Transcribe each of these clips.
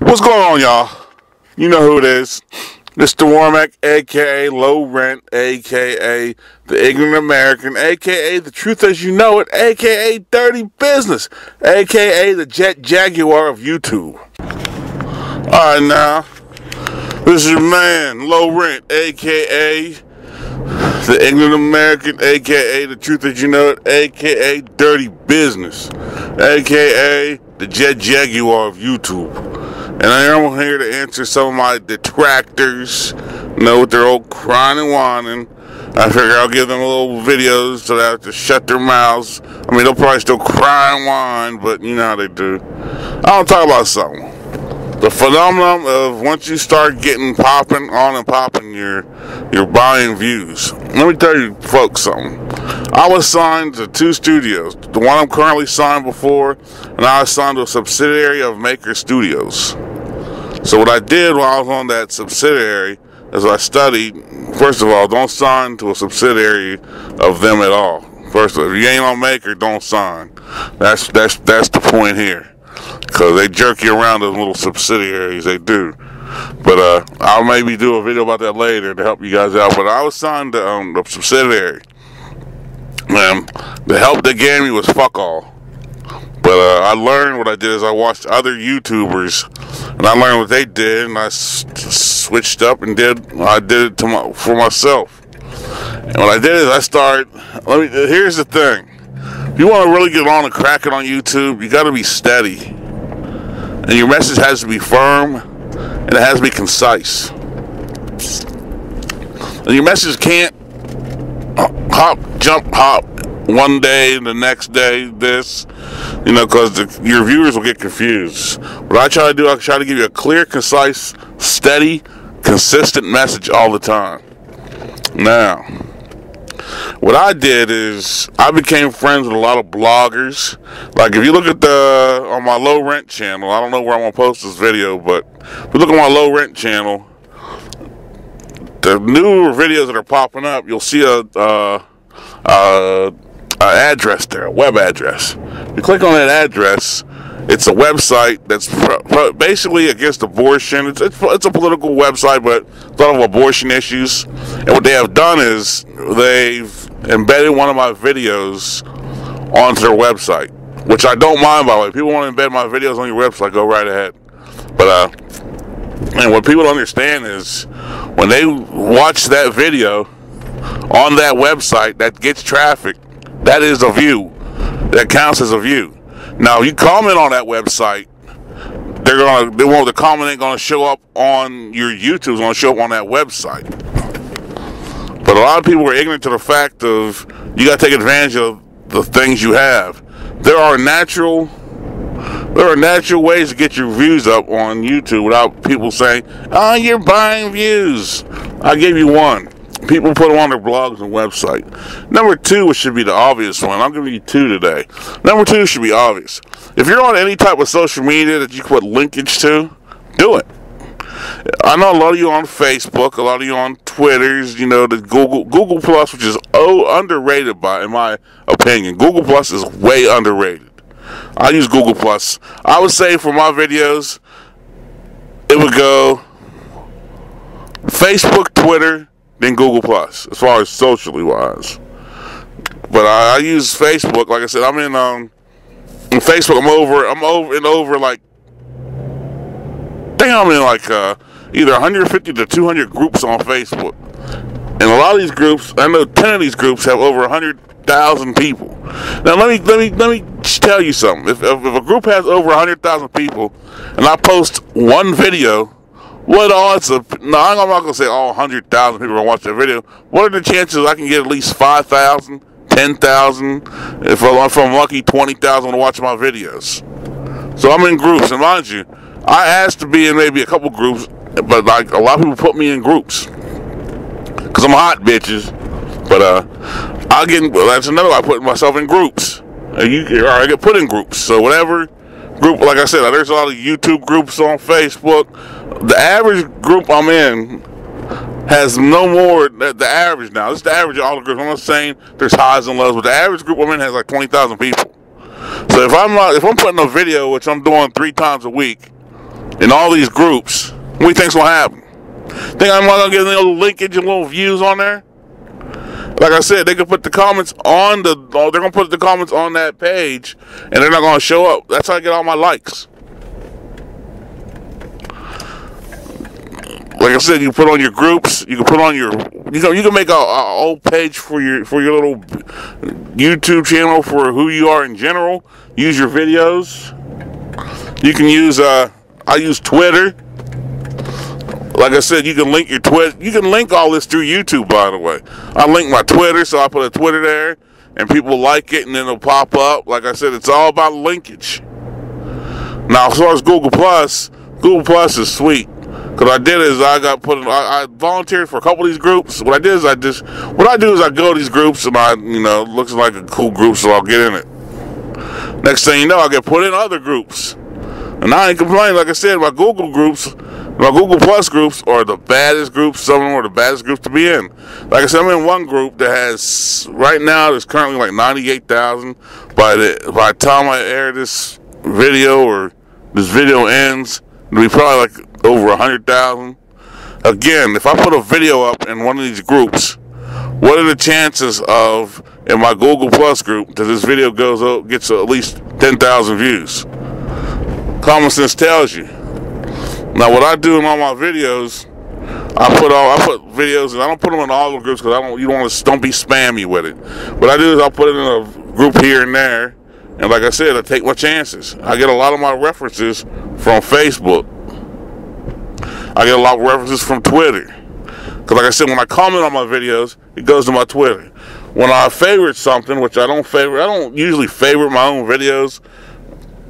What's going on, y'all? You know who it is. Mr. Warmack, a.k.a. Low Rent, a.k.a. The Ignorant American, a.k.a. The Truth As You Know It, a.k.a. Dirty Business, a.k.a. The Jet Jaguar of YouTube. Alright now, this is your man, Low Rent, a.k.a. The Ignorant American, a.k.a. The Truth As You Know It, a.k.a. Dirty Business, a.k.a. The Jet Jaguar of YouTube. And I am here to answer some of my detractors, with their old crying and whining. I figure I'll give them little videos so they have to shut their mouths. I mean, they'll probably still cry and whine, but you know how they do. I want to talk about something. The phenomenon of once you start getting popping on and popping, you're buying views. Let me tell you folks something. I was signed to 2 studios. The one I'm currently signed before, and I was signed to a subsidiary of Maker Studios. So what I did while I was on that subsidiary is I studied, first of all, don't sign to a subsidiary of them at all. First of all, if you ain't on Maker, don't sign. That's the point here. Because they jerk you around, those little subsidiaries, they do. But I'll maybe do a video about that later to help you guys out. But I was signed to the subsidiary. The help they gave me was fuck all. But I learned what I did is I watched other YouTubers, and I learned what they did, and I switched up and I did it for myself. And what I did is I started. Here's the thing: if you want to really get on and crack it on YouTube, you got to be steady, and your message has to be firm, and it has to be concise. And your message can't hop, jump, hop. One day, the next day, this, because your viewers will get confused. What I try to do, I try to give you a clear, concise, steady, consistent message all the time. Now, what I did is I became friends with a lot of bloggers. Like if you look at on my Low Rent channel, I don't know where I'm gonna post this video, but if you look at my Low Rent channel, the newer videos that are popping up, you'll see a address there, a web address. You click on that address, it's a website that's basically against abortion. It's a political website, but a lot of abortion issues. And what they have done is they've embedded one of my videos onto their website, which I don't mind, by the way. People want to embed my videos on your website, go right ahead. But and what people don't understand is when they watch that video on that website that gets traffic, that is a view. That counts as a view. Now, you comment on that website, the comment ain't gonna show up on your YouTube. It's gonna show up on that website. But a lot of people are ignorant to the fact of you gotta take advantage of the things you have. There are natural ways to get your views up on YouTube without people saying, "Oh, you're buying views." I'll give you one. People put them on their blogs and website. Number 2, which should be the obvious one. I'm giving you 2 today. Number 2 should be obvious. If you're on any type of social media that you put linkage to, do it. I know a lot of you on Facebook, a lot of you on Twitters, the Google Plus, which is underrated in my opinion. Google Plus is way underrated. I use Google Plus. I would say for my videos, it would go Facebook, Twitter, then Google Plus, as far as socially wise. But I use Facebook. Like I said, I'm in Facebook. I'm in either 150 to 200 groups on Facebook, and a lot of these groups, I know 10 of these groups have over 100,000 people. Now let me tell you something. If a group has over 100,000 people, and I post one video, what odds of, I'm not going to say all 100,000 people are going to watch that video. What are the chances I can get at least 5,000, 10,000, if I'm lucky, 20,000 to watch my videos? So I'm in groups, and mind you, I asked to be in maybe a couple groups, but like a lot of people put me in groups. Because I'm hot, bitches. But that's another way I put myself in groups. I get put in groups. So whatever group, like I said, there's a lot of YouTube groups on Facebook. The average group I'm in has no more, the average now, this is the average of all the groups. I'm not saying there's highs and lows, but the average group I'm in has like 20,000 people. So if I'm putting a video, which I'm doing 3 times a week, in all these groups, what do you think's gonna happen? Think I'm not gonna get a little linkage and little views on there? Like I said, they can put the comments on they're gonna put the comments on that page, and they're not gonna show up. That's how I get all my likes. Like I said, you put on your groups. You can put on your. You can make a old page for your little YouTube channel for who you are in general. Use your videos. You can use. I use Twitter. Like I said, you can link your Twitter. You can link all this through YouTube. By the way, I link my Twitter, so I put a Twitter there, and people like it, and then it'll pop up. Like I said, it's all about linkage. Now, as far as Google Plus is sweet. What I did is I volunteered for a couple of these groups. What I do is I go to these groups and it looks like a cool group, so I'll get in it. Next thing you know, I get put in other groups. And I ain't complaining. Like I said, my Google Plus groups are the baddest groups. Some of them are the baddest groups to be in. Like I said, I'm in one group that has, right now, there's currently like 98,000. By the time I air this video or this video ends, it'll be probably like over 100,000. Again, if I put a video up in one of these groups, what are the chances of, in my Google Plus group, that this video gets at least 10,000 views? Common sense tells you. Now, what I do in all my videos, I put videos, and I don't put them in all the groups because don't be spammy with it. What I do is I put it in a group here and there, and like I said, I take my chances. I get a lot of my references from Facebook. I get a lot of references from Twitter. Because like I said, when I comment on my videos, it goes to my Twitter. When I favorite something, which I don't usually favorite my own videos,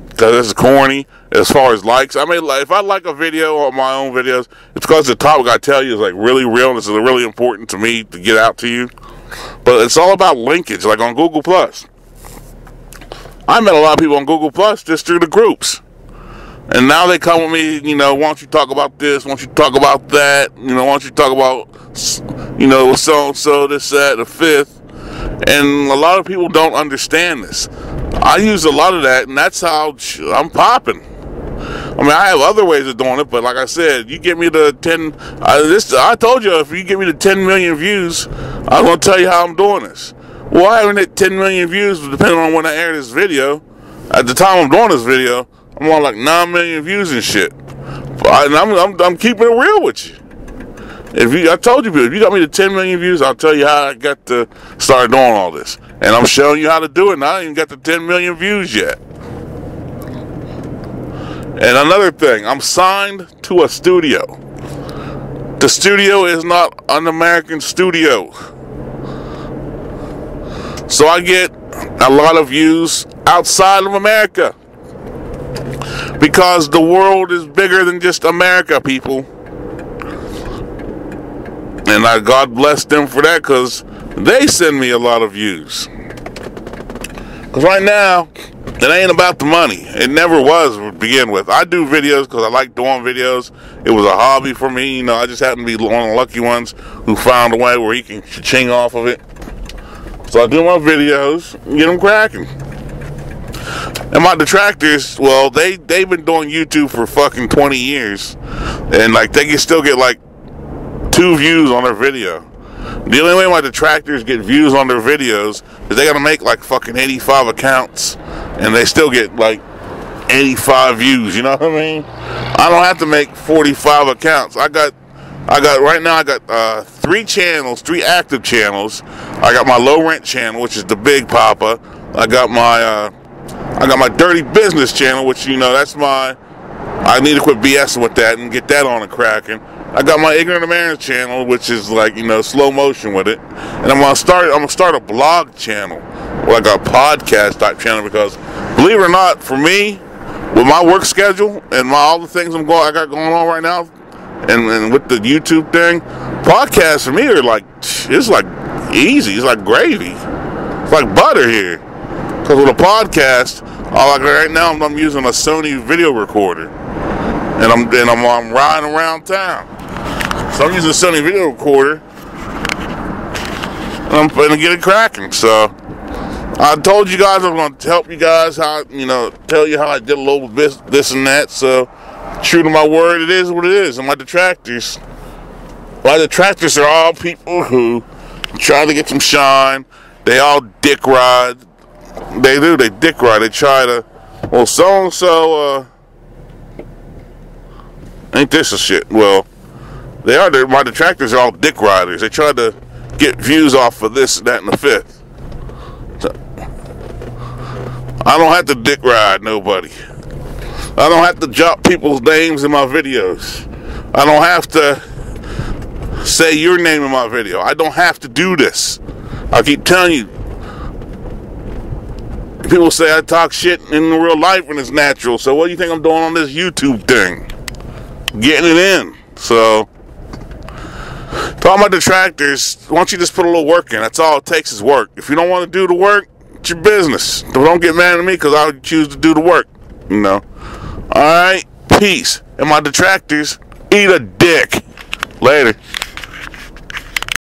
because it's corny as far as likes. If I like a video on my own videos, it's because the topic I tell you is like really real, and this is really important to me to get out to you. But it's all about linkage, like on Google Plus. I met a lot of people on Google Plus just through the groups. And now they come with me, why don't you talk about this, why don't you talk about that, why don't you talk about, so-and-so, this, that, the fifth. And a lot of people don't understand this. I use a lot of that, and that's how I'm popping. I have other ways of doing it, but like I said, you get me to 10, I told you, if you get me to 10 million views, I'm going to tell you how I'm doing this. Well, I haven't hit 10 million views, depending on when I air this video. At the time I'm doing this video, I'm on like 9 million views and shit. I'm keeping it real with you. I told you, if you got me to 10 million views, I'll tell you how I got to start doing all this. And I'm showing you how to do it, and I ain't even got the 10 million views yet. And another thing, I'm signed to a studio. The studio is not an American studio. So I get a lot of views outside of America. Because the world is bigger than just America, people. And God bless them for that, because they send me a lot of views. Because right now, it ain't about the money. It never was to begin with. I do videos because I like doing videos. It was a hobby for me. I just happen to be one of the lucky ones who found a way where he can ching off of it. So I do my videos and get them cracking. And my detractors, well, they've been doing YouTube for fucking 20 years. And like they can still get like 2 views on their video. The only way my detractors get views on their videos is they gotta make like fucking 85 accounts, and they still get like 85 views, you know what I mean? I don't have to make 45 accounts. I got right now 3 channels, 3 active channels. I got my low rent channel, which is the Big Papa. I got my dirty business channel, which that's I need to quit BSing with that and get that on and cracking. I got my Ignorant Americans channel, which is like, slow motion with it. And I'm gonna start a blog channel, like a podcast type channel, because believe it or not, for me, with my work schedule and all the things I got going on right now, and with the YouTube thing, podcasts for me are like, it's like easy. It's like gravy. It's like butter here. Because with a podcast, right now I'm using a Sony video recorder, and I'm riding around town. So I'm using a Sony video recorder, and I'm going to get it cracking. So I told you guys I'm going to help you guys how, tell you how I did a little bit this and that. So True to my word, it is what it is. And my detractors are all people who try to get some shine. They all dick ride. They dick ride. They try to, well, so-and-so, ain't this a shit? Well, my detractors are all dick riders. They try to get views off of this, that, and the fifth. So, I don't have to dick ride nobody. I don't have to drop people's names in my videos. I don't have to say your name in my video. I don't have to do this. I keep telling you. People say I talk shit in real life when it's natural. So what do you think I'm doing on this YouTube thing? Getting it in. So, to all my detractors, why don't you just put a little work in? That's all it takes is work. If you don't want to do the work, it's your business. Don't get mad at me because I would choose to do the work. You know? Alright? Peace. And my detractors, eat a dick. Later.